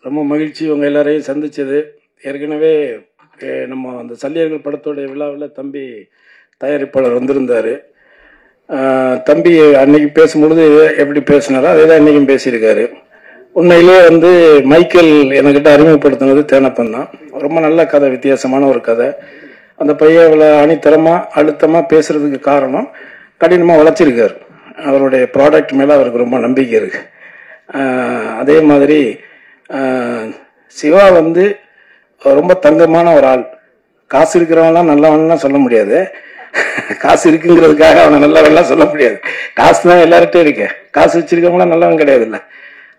ரொம்ப மகிழ்ச்சி உங்கள் எல்லாரையும் சந்தித்தது. ஏற்கனவே நம்ம அந்த சல்லியர்கள் படத்தோடைய விழாவில் தம்பி தயாரிப்பாளர் வந்திருந்தார். தம்பி அன்னைக்கு பேசும்பொழுது எப்படி பேசினாரோ அதே தான் இன்றைக்கும் பேசியிருக்காரு. உண்மையிலே மைக்கேல் என்கிட்ட அறிமுகப்படுத்தினது தேனப்பன் தான். ரொம்ப நல்ல கதை, வித்தியாசமான ஒரு கதை. அந்த பையன் இவ்வளோ அணித்தரமாக அழுத்தமாக பேசுறதுக்கு காரணம் கடினமாக உழைச்சிருக்காரு. அவருடைய ப்ராடக்ட் மேலே அவருக்கு ரொம்ப நம்பிக்கை இருக்கு. அதே மாதிரி சிவா ரொம்ப தங்கமான ஒரு ஆள். காசு இருக்கிறவன்லாம் நல்லவன்லாம் சொல்ல முடியாது. காசு இருக்குங்கிறதுக்காக அவனை நல்லவன்லாம் சொல்ல முடியாது. காசு தான் எல்லார்கிட்டையும் இருக்கு. காசு வச்சிருக்கவங்களாம் நல்லவன் கிடையாது இல்லை.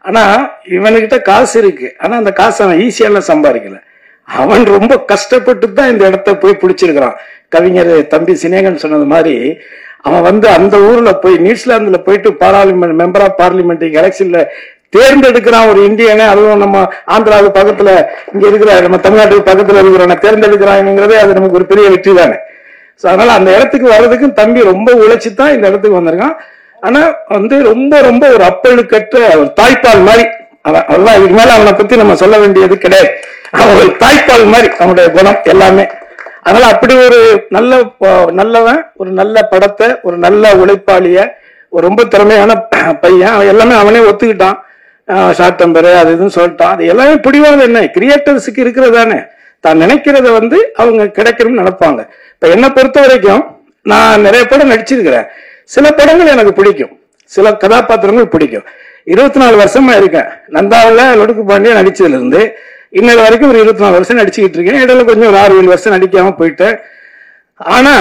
ஆனால் இவனுக்கிட்ட காசு இருக்கு. ஆனால் அந்த காசு அவன் ஈஸியாலாம் சம்பாதிக்கல. அவன் ரொம்ப கஷ்டப்பட்டு தான் இந்த இடத்த போய் பிடிச்சிருக்கிறான். கவிஞர் தம்பி சினேகன் சொன்னது மாதிரி அவன் அந்த ஊர்ல போய் நியூசிலாந்துல போயிட்டு பார்லிமெண்ட் மெம்பர் ஆஃப் பார்லிமெண்ட் எலெக்ஷன்ல தேர்ந்தெடுக்கிறான் ஒரு இந்தியனை. அதுவும் நம்ம ஆந்திராவுக்கு பக்கத்துல இங்க இருக்கிற நம்ம தமிழ்நாட்டுக்கு பக்கத்துல இருக்கிறவனை தேர்ந்தெடுக்கிறாங்கிறதே அது நமக்கு ஒரு பெரிய வெற்றி தானே. அதனால அந்த இடத்துக்கு வர்றதுக்கும் தம்பி ரொம்ப உழைச்சி தான் இந்த இடத்துக்கு வந்திருக்கான். ஆனா ரொம்ப ரொம்ப ஒரு அப்பழுக்கற்ற ஒரு தாய்ப்பால் மாதிரி அவன். இதுக்கு மேல அவனை பத்தி நம்ம சொல்ல வேண்டியது கிடையாது. அவன் ஒரு தாய்ப்பால் மாதிரி அவனுடைய குணம் எல்லாமே. அதனால அப்படி ஒரு நல்லவன், ஒரு நல்ல படத்தை, ஒரு நல்ல உழைப்பாளிய, ஒரு ரொம்ப திறமையான பையன். அவன் எல்லாமே அவனே ஒத்துக்கிட்டான். ஷார்ட் டெம்பர் அது இதுன்னு சொல்லிட்டான். அது எல்லாமே பிடிவாத என்ன கிரியேட்டர்ஸுக்கு இருக்கிறதானே. தான் நினைக்கிறத அவங்க கிடைக்கணும்னு நினைப்பாங்க. இப்ப என்னை பொறுத்த வரைக்கும் நான் நிறைய படம் நடிச்சிருக்கிறேன். சில படங்கள் எனக்கு பிடிக்கும், சில கதாபாத்திரங்கள் பிடிக்கும். 24 வருஷமா இருக்கேன். நந்தாவில் லொடுக்கு பாண்டியா நடிச்சதுல இருந்து இன்னொரு வரைக்கும் ஒரு 24 வருஷம் நடிச்சுக்கிட்டு இருக்கேன். இடையில கொஞ்சம் ஒரு 6-7 வருஷம் நடிக்காம போயிட்டேன். ஆனா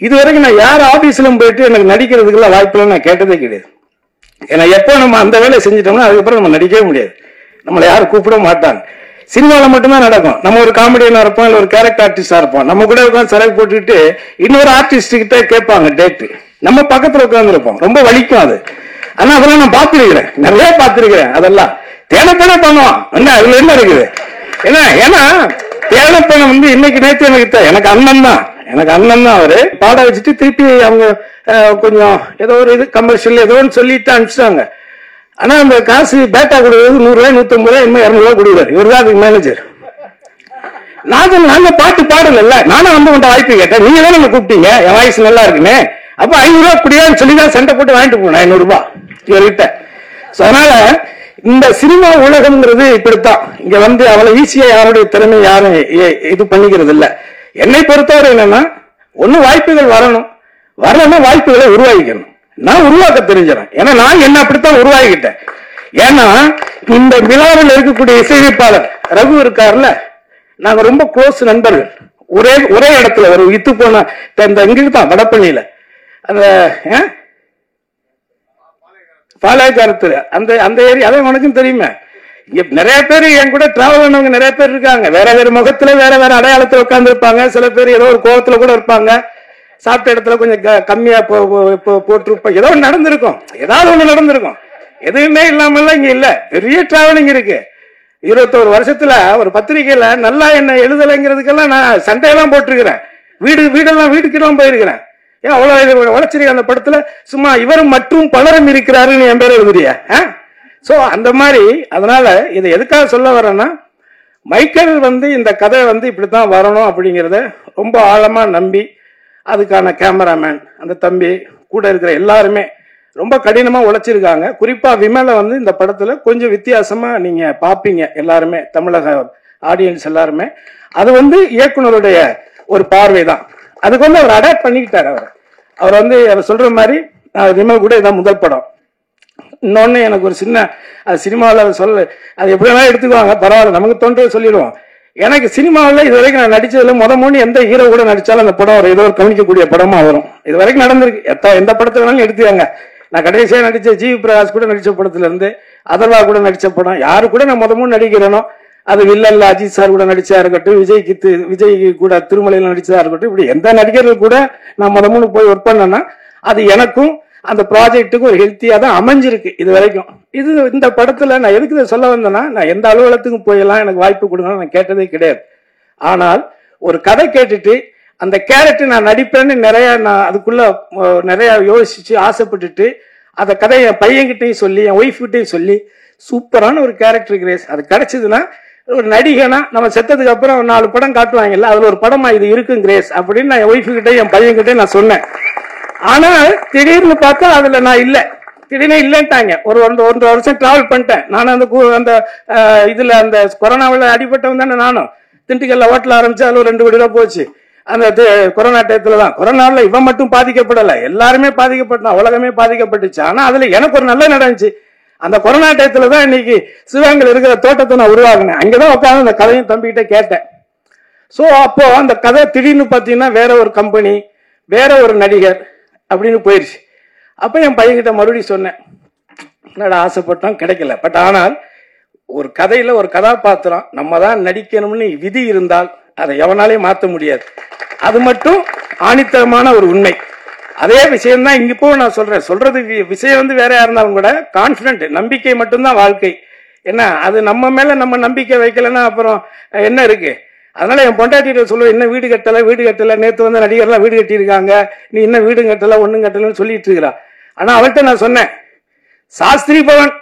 இது வரைக்கும் நான் யார் ஆபீஸ்லும் போயிட்டு எனக்கு நடிக்கிறதுக்குள்ள வாய்ப்புலாம் நான் கேட்டதே கிடையாது. ஏன்னா எப்போ நம்ம அந்த வேலையை செஞ்சிட்டோம்னா அதுக்கப்புறம் நம்ம நடிக்கவே முடியாது. நம்மளை யாரும் கூப்பிட மாட்டாங்க. சினிமாவில் மட்டும்தான் நடக்கும். நம்ம ஒரு காமெடியனா இருப்போம், இல்லை ஒரு கேரக்டர் ஆர்டிஸ்டா இருப்போம். நம்ம கூட உட்காந்து செலவு போட்டுக்கிட்டு இன்னொரு ஆர்டிஸ்ட் கிட்ட கேட்பாங்க டேட்டு. நம்ம பக்கத்துல உட்கார்ந்து இருப்போம். ரொம்ப வலிக்கும் அது. ஆனா அதெல்லாம் நான் பார்த்திருக்கிறேன், நிறைய பார்த்திருக்கிறேன். அதெல்லாம் தேனப்பனே பண்ணுவான். என்ன அதுல என்ன இருக்குது? ஏன்னா தேனப்பனை இன்னைக்கு நேற்று எனக்கு அண்ணன் தான். அவரு பாட வச்சுட்டு திருப்பி அவங்க கொஞ்சம் ஏதோ ஒரு இது கமர்ஷியல் ஏதோ ஒன்று சொல்லிட்டு அனுப்பிச்சிட்டாங்க. ஆனா அந்த காசு பேட்டா கொடுக்குறது 100 ரூபாய் 150 ரூபாய் இன்னும் 200 ரூபாய் கொடுக்குறாரு. இவர் தான் அதுக்கு மேனேஜர். நாங்க பாட்டு பாடல. நானும் உங்கள்கிட்ட வாய்ப்பு கேட்டேன். நீங்க தான் நம்ம கூப்பிட்டீங்க, என் வாய்ஸ் நல்லா இருக்குன்னு. அப்ப 500 ரூபாய் குடியான்னு சொல்லிதான் சண்டை போட்டு வாங்கிட்டு போனேன் 500 ரூபாய் இவர்கிட்ட. அதனால இந்த சினிமா உலகம்ங்கிறது இப்படித்தான். இங்க அவ்வளவு ஈஸியா யாருடைய திறமை யாரும் இது பண்ணிக்கிறது இல்ல. என்னை பொறுத்தவரை என்னன்னா, ஒண்ணு வாய்ப்புகள் வரணும், வாய்ப்புகளை உருவாக்கிக்கணும். நான் உருவாக்க தெரிஞ்சிடறேன். ஏன்னா நான் என்ன அப்படித்தான் உருவாக்கிட்டேன். ஏன்னா இந்த விழாவில் இருக்கக்கூடிய இசையமைப்பாளர் ரகு இருக்காருல்ல, நாங்க ரொம்ப க்ளோஸ் நண்பர்கள். ஒரே இடத்துல ஒரு வித்து போன இங்கிட்டு தான் வடப்பள்ளியில அந்த பாளையக்காரத்துல அந்த ஏரியா. அதான் உனக்கும் தெரியுமே. இங்க நிறைய பேர் என் கூட டிராவல் பண்ணவங்க நிறைய பேர் இருக்காங்க. வேற வேற முகத்துல வேற வேற அடையாளத்துல உட்கார்ந்து இருப்பாங்க. சில பேர் ஏதோ ஒரு கோவத்துல கூட இருப்பாங்க. சாப்பிட்ட இடத்துல கொஞ்சம் கம்மியா போட்டிருப்போம். ஏதோ ஒன்று நடந்திருக்கும், ஏதாவது ஒண்ணு நடந்திருக்கும். எதுவுமே இல்லாம இங்க இல்ல, பெரிய டிராவலிங் இருக்கு. 21 வருஷத்துல ஒரு பத்திரிகையில நல்லா என்ன எழுதலைங்கிறதுக்கெல்லாம் நான் சண்டையெல்லாம் போட்டிருக்கிறேன். வீட்டுக்கெல்லாம் போயிருக்கிறேன். ஏன் அவ்வளவு உழைச்சிருக்க அந்த படத்துல சும்மா இவரும் மற்றும் பலரும் இருக்கிறாருன்னு என் பேர் எழுதுறியா? சோ அந்த மாதிரி. அதனால இதை எதுக்காக சொல்ல வரேன்னா, மைக்கேல் இந்த கதை இப்படித்தான் வரணும் அப்படிங்கிறத ரொம்ப ஆழமா நம்பி அதுக்கான கேமராமேன் அந்த தம்பி கூட இருக்கிற எல்லாருமே ரொம்ப கடினமா உழைச்சிருக்காங்க. குறிப்பா விமலை இந்த படத்துல கொஞ்சம் வித்தியாசமா நீங்க பாப்பீங்க. எல்லாருமே தமிழக ஆடியன்ஸ் எல்லாருமே அது இயக்குனருடைய ஒரு பார்வை தான். அதுக்கு அவர் அடாப்ட் பண்ணிக்கிட்டாரு. அவர் அவர் சொல்ற மாதிரி விமல் கூட இதான் முதல் படம். இன்னொன்னு எனக்கு ஒரு சின்ன சினிமாவில் சொல்ல, அது எப்படி வேணா எடுத்துக்குவாங்க, பரவாயில்ல, நமக்கு தோன்றதை சொல்லிடுவோம். எனக்கு சினிமாவில் இது வரைக்கும் நான் நடிச்சதுல முதல் எந்த ஹீரோ கூட நடிச்சாலும் அந்த படம் ஏதோ ஒரு கவனிக்கக்கூடிய படமா வரும். இது வரைக்கும் நடந்திருக்கு. எந்த படத்தை வேணாலும் எடுத்துக்காங்க. நான் கடைசியா நடிச்ச ஜி பிரகாஷ் கூட நடிச்ச படத்துல இருந்து அதர்வா கூட நடிச்ச படம், யாரு கூட நான் முதல் நடிக்கிறேனோ அது வில்லல்ல அஜித் சார் கூட நடிச்சா இருக்கட்டும், விஜய் கூட திருமலையில நடிச்சதா இருக்கட்டும், இப்படி எந்த நடிகர்கள் கூட நான் முதல் போய் ஒர்க் பண்ணேன்னா அது எனக்கும் அந்த ப்ராஜெக்டுக்கும் ஒரு ஹெல்த்தியா தான் அமைஞ்சிருக்கு இது வரைக்கும். இந்த படத்துல நான் எதுக்கு சொல்ல வந்தேன்னா, நான் எந்த அலுவலகத்துக்கும் போயெல்லாம் எனக்கு வாய்ப்பு கொடுங்க நான் கேட்டதே கிடையாது. ஆனால் ஒரு கதை கேட்டுட்டு அந்த கேரக்டர் நான் நடிப்பேன்னு நான் அதுக்குள்ள நிறைய யோசிச்சு ஆசைப்பட்டுட்டு அந்த கதையை என் பையன்கிட்டையும் சொல்லி என் ஒய்ஃப் கிட்டையும் சொல்லி சூப்பரான ஒரு கேரக்டர் கிரேஸ். அது கிடைச்சதுன்னா ஒரு நடிகனா நம்ம செத்ததுக்கு அப்புறம் 4 படம் காட்டுவாங்கல்ல, அதுல ஒரு படமா இது இருக்கும் கிரேஸ் அப்படின்னு நான் என் ஒய்ஃபு கிட்ட என் பையன் கிட்டே நான் சொன்னேன். ஆனா திடீர்னு பார்த்தா அதுல நான் இல்ல, திடீர்னு இல்லைன்ட்டாங்க. ஒரு 1.5 வருஷம் டிராவல் பண்ணிட்டேன் நான். அந்த இதுல அந்த கொரோனாவில் அடிபட்டவன் தானே நானும். திண்டுக்கல்ல ஹோட்டல் ஆரம்பிச்சு அதுல 2 கோடி ரூபாய் போச்சு அந்த கொரோனா டயத்துல தான். கொரோனாவில் இவன் மட்டும் பாதிக்கப்படல, எல்லாருமே பாதிக்கப்பட்டான், உலகமே பாதிக்கப்பட்டுச்சு. ஆனா அதுல எனக்கு ஒரு நல்ல நடந்துச்சு. அந்த கொரோனா டயத்துல தான் இன்னைக்கு சிவகங்கையில் இருக்கிற தோட்டத்தை நான் உருவாக்குனேன். அங்கதான் உட்காந்து அந்த கதையும் தம்பிக்கிட்ட கேட்டேன். சோ அப்போ அந்த கதை திடீர்னு பாத்தீங்கன்னா வேற ஒரு கம்பெனி, வேற ஒரு நடிகர் அப்படின்னு போயிருச்சு. அப்ப என் பையன்கிட்ட மறுபடியும் சொன்னேன், என்னடா ஆசைப்பட்டோம் கிடைக்கல. பட் ஆனால் ஒரு கதையில ஒரு கதாபாத்திரம் நம்ம தான் நடிக்கணும்னு விதி இருந்தால் அதை எவனாலையும் மாற்ற முடியாது. அது மட்டும் ஆணித்தரமான ஒரு உண்மை. அதே விஷயம் தான் இங்க இப்போ நான் சொல்றது விஷயம் வந்து வேற இருந்தாலும் கூட கான்பிடன்ட், நம்பிக்கை மட்டும்தான் வாழ்க்கை. என்ன அது நம்ம மேல நம்ம நம்பிக்கை வைக்கலன்னா அப்புறம் என்ன இருக்கு? அதனால என் பொண்டாட்டிகிட்ட சொல்லுவேன், என்ன வீடு கட்டல, நேத்து வந்து நடிகர்லாம் வீடு கட்டியிருக்காங்க, நீ என்ன வீடு கட்டல ஒண்ணும் கட்டலன்னு சொல்லிட்டு இருக்கிறா. ஆனா அவர்கிட்ட நான் சொன்னேன், சாஸ்திரி பவன்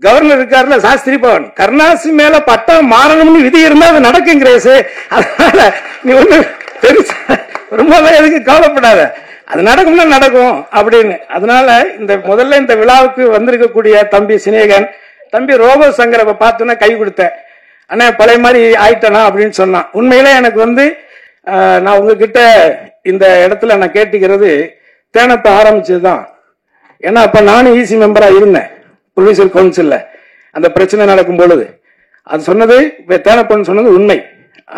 கவர்னர் இருக்காருல, சாஸ்திரி பவன் கருணாசி மேல பட்டம் மாறணும்னு விதி இருந்தா அது நடக்கும் கிரேஸ். அதனால நீ ஒண்ணு பெருசா ரொம்ப எதுக்கு கவலைப்படாத, அது நடக்கும்னா நடக்கும் அப்படின்னு. அதனால முதல்ல இந்த விழாவுக்கு வந்திருக்கக்கூடிய தம்பி சினேகன், தம்பி ரோபோ சங்கரை பார்த்தோன்னா கை கொடுத்தேன். அண்ணா பழைய மாதிரி ஆயிட்டனா அப்படின்னு சொன்னான். உண்மையிலே எனக்கு வந்து நான் உங்ககிட்ட இந்த இடத்துல நான் கேட்டுக்கிறது தேனப்ப ஆரம்பிச்சதுதான். ஏன்னா அப்ப நானும் ஈசி மெம்பரா இருந்தேன் ப்ரொடியூசர் கவுன்சில்ல. அந்த பிரச்சனை நடக்கும் பொழுது அது சொன்னது தேனப்பன் சொன்னது உண்மை,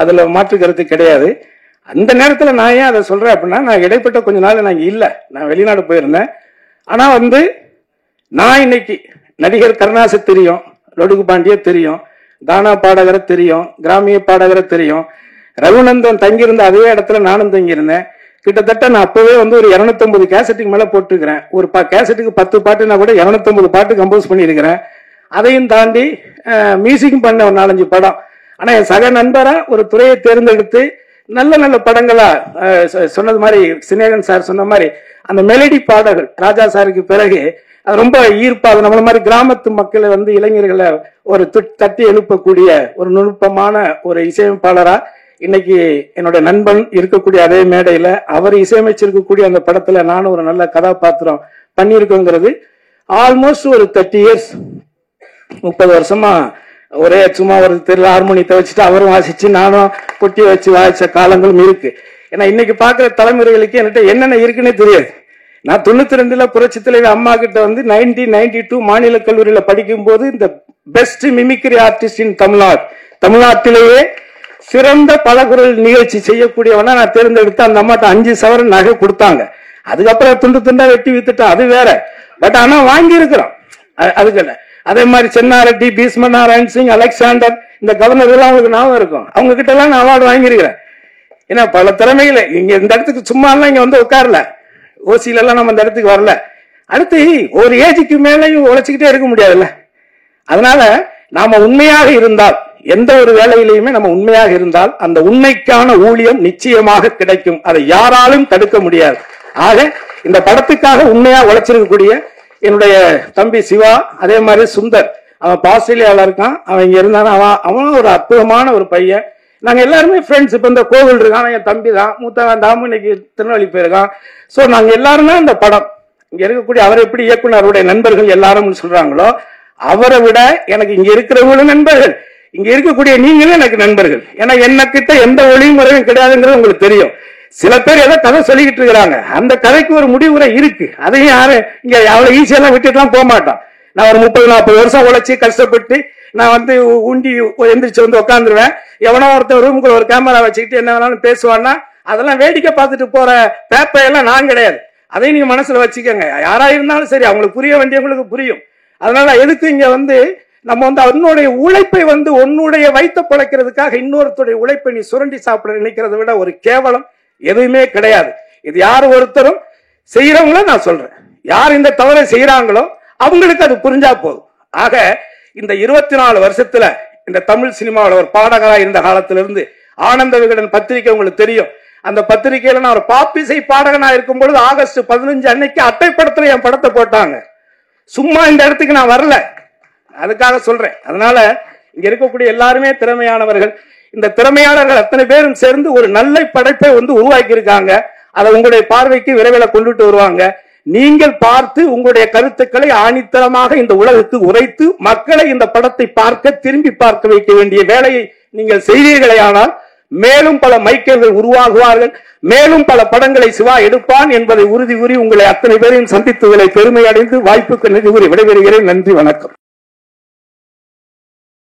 அதுல மாற்று கருத்து கிடையாது. அந்த நேரத்தில் நான் ஏன் அதை சொல்றேன் அப்படின்னா, நான் இடைப்பட்ட கொஞ்ச நாள் நான் இல்ல, நான் வெளிநாடு போயிருந்தேன். ஆனா வந்து நான் இன்னைக்கு நடிகர் கருணாசை தெரியும், லொடுகு பாண்டிய தெரியும், கானா பாடகரை தெரியும், கிராமிய பாடகரை தெரியும். ரகுநந்தன் தங்கியிருந்த அதே இடத்துல நானும் தங்கியிருந்தேன். கிட்டத்தட்ட நான் அப்பவே வந்து ஒரு 250 கேசட்டுக்கு மேல போட்டுருக்கிறேன். ஒரு கேசட்டுக்கு 10 பாட்டுனா கூட 250 பாட்டு கம்போஸ் பண்ணியிருக்கிறேன். அதையும் தாண்டி மியூசிக்கும் பண்ண ஒரு 4-5 படம். ஆனா என் சக நண்பரா ஒரு துறையை தேர்ந்தெடுத்து நல்ல நல்ல படங்களா சொன்னது மாதிரி சினேகன் சார் சொன்ன மாதிரி அந்த மெலடி பாடல்கள் ராஜா சாருக்கு பிறகு அது ரொம்ப ஈர்ப்பாது. நம்மள மாதிரி கிராமத்து மக்களை வந்து இளைஞர்களை ஒரு தட்டி எழுப்பக்கூடிய ஒரு நுட்பமான ஒரு இசையமைப்பாளரா இன்னைக்கு என்னோட நண்பன் இருக்கக்கூடிய அதே மேடையில அவர் இசையமைச்சிருக்கக்கூடிய அந்த படத்துல நானும் ஒரு நல்ல கதாபாத்திரம் பண்ணியிருக்கோங்கிறது ஆல்மோஸ்ட் ஒரு 30 இயர்ஸ் 30 வருஷமா ஒரே சும்மா ஒரு தெரு ஹார்மோனியத்தை வச்சுட்டு அவரும் வாசிச்சு நானும் கொட்டி வச்சு வாசிச்ச காலங்களும் இருக்கு. ஏன்னா இன்னைக்கு பாக்குற தலைமுறைகளுக்கு என்கிட்ட என்னென்ன இருக்குன்னே தெரியாது. நான் 92ல புரட்சி தலைவர் அம்மா கிட்ட வந்து 1992 மாநில கல்லூரியில படிக்கும் போது இந்த பெஸ்ட் மிமிக்ரி ஆர்டிஸ்ட் இன் தமிழ்நாட்டிலேயே சிறந்த பலகுரல் நிகழ்ச்சி செய்யக்கூடியவனா நான் தேர்ந்தெடுத்து அந்த அம்மாட்ட 5 சவரன் நகை கொடுத்தாங்க. அதுக்கப்புறம் துண்டு துண்டா வெட்டி வித்துட்டோம், அது வேற. பட் ஆனா வாங்கி இருக்கிறோம். அதுக்கு அதே மாதிரி சென்னாரெட்டி, பீஸ்மநாராயண் சிங், அலெக்சாண்டர், இந்த கவர்னர் எல்லாம் அவங்களுக்கு ஞாபகம் இருக்கும். அவங்க கிட்ட எல்லாம் நான் அவார்டு வாங்கியிருக்கிறேன். ஏன்னா பல திறமைகள இங்க இந்த இடத்துக்கு சும்மா எல்லாம் இங்க வந்து உட்காரல, ஓசியில எல்லாம் நம்ம இந்த இடத்துக்கு வரல. அடுத்து ஒரு ஏஜுக்கு மேலேயும் உழைச்சிக்கிட்டே இருக்க முடியாதுல்ல. அதனால நாம உண்மையாக இருந்தால், எந்த ஒரு வேலையிலையுமே நம்ம உண்மையாக இருந்தால் அந்த உண்மைக்கான ஊழியம் நிச்சயமாக கிடைக்கும். அதை யாராலும் தடுக்க முடியாது. ஆக இந்த படத்துக்காக உண்மையா உழைச்சிருக்கக்கூடிய என்னுடைய தம்பி சிவா, அதே மாதிரி சுந்தர், அவன் ஆஸ்திரேலியாவில் இருக்கான், அவன் இங்க இருந்தான். அவன் ஒரு அற்புதமான ஒரு பையன். நாங்க எல்லாருமே ஃப்ரெண்ட்ஸ். இப்ப இந்த கோவில் இருக்கான், என் தம்பி தான் மூத்தவன் தாமு, இன்னைக்கு திருநெல்வேலி போயிருக்கான். சோ நாங்க எல்லாரும் தான் இந்த படம் இங்க இருக்கக்கூடிய அவர் எப்படி இயக்குனருடைய நண்பர்கள் எல்லாரும் சொல்றாங்களோ அவரை விட எனக்கு இங்க இருக்கிறவங்களும் நண்பர்கள், இங்க இருக்கக்கூடிய நீங்களும் எனக்கு நண்பர்கள். ஏன்னா என்ன கிட்ட எந்த ஒளியும் முறையும் கிடையாதுங்கிறது உங்களுக்கு தெரியும். சில பேர் ஏதோ கதை சொல்லிக்கிட்டு இருக்கிறாங்க, அந்த கதைக்கு ஒரு முடிவுரை இருக்கு. அதையும் யாரும் இங்க அவ்வளவு ஈஸியெல்லாம் விட்டுட்டுலாம் போக மாட்டான். நான் ஒரு 30-40 வருஷம் உழைச்சி கஷ்டப்பட்டு நான் வந்து உண்டி எந்திரிச்சு வந்து உட்காந்துருவேன். எவனோ ஒருத்தர் ரூமுக்குள்ள ஒரு கேமரா வச்சுக்கிட்டு என்ன வேணாலும் பேசுவான்னா அதெல்லாம் வேடிக்கை பார்த்துட்டு போற பேப்பையெல்லாம் நான் கிடையாது. அதையும் நீங்க மனசுல வச்சுக்கோங்க. யாரா இருந்தாலும் சரி, அவங்களுக்கு புரிய வேண்டியவங்களுக்கு புரியும். அதனால எதுக்கு இங்க வந்து நம்ம வந்து அவனுடைய உழைப்பை வந்து உன்னுடைய வைத்த பிழைக்கிறதுக்காக இன்னொருத்தருடைய உழைப்பை நீ சுரண்டி சாப்பிட நினைக்கிறத விட ஒரு கேவலம் எதுவுமே கிடையாது. இது யார் ஒருத்தரும் செய்யறவங்கள நான் சொல்றேன், யார் இந்த தவறை செய்யறாங்களோ அவங்களுக்கு அது புரிஞ்சா போதும். ஆக இந்த 24 வருஷத்துல இந்த தமிழ் சினிமாவில் ஒரு பாடகரா இருந்த காலத்திலிருந்து ஆனந்த விகடன் பத்திரிகை உங்களுக்கு தெரியும். அந்த பத்திரிகையில நான் ஒரு பாப்பிசை பாடகனா இருக்கும் பொழுது ஆகஸ்ட் 15 அன்னைக்கு அட்டைப்படத்துல என் படத்தை போட்டாங்க. சும்மா இந்த இடத்துக்கு நான் வரல, அதுக்காக சொல்றேன். அதனால இங்க இருக்கக்கூடிய எல்லாருமே திறமையானவர்கள். இந்த திறமையாளர்கள் அத்தனை பேரும் சேர்ந்து ஒரு நல்ல படைப்பை உருவாக்கி இருக்காங்க. அதை உங்களுடைய பார்வைக்கு விரைவில் கொண்டுட்டு வருவாங்க. நீங்கள் பார்த்து உங்களுடைய கருத்துக்களை ஆணித்தரமாக இந்த உலகுக்கு உரைத்து மக்களை இந்த படத்தை பார்க்க திரும்பி பார்க்க வைக்க வேண்டிய வேலையை நீங்கள் செய்தீர்களே ஆனால் மேலும் பல மைக்கேல்கள் உருவாகுவார்கள். மேலும் பல படங்களை சிவா எடுப்பான் என்பதை உறுதி கூறி உங்களை அத்தனை பேரையும் சந்தித்ததில் பெருமை அடைந்து வாய்ப்புக்கு நன்றி கூறி விடைபெறுகிறேன். நன்றி, வணக்கம்.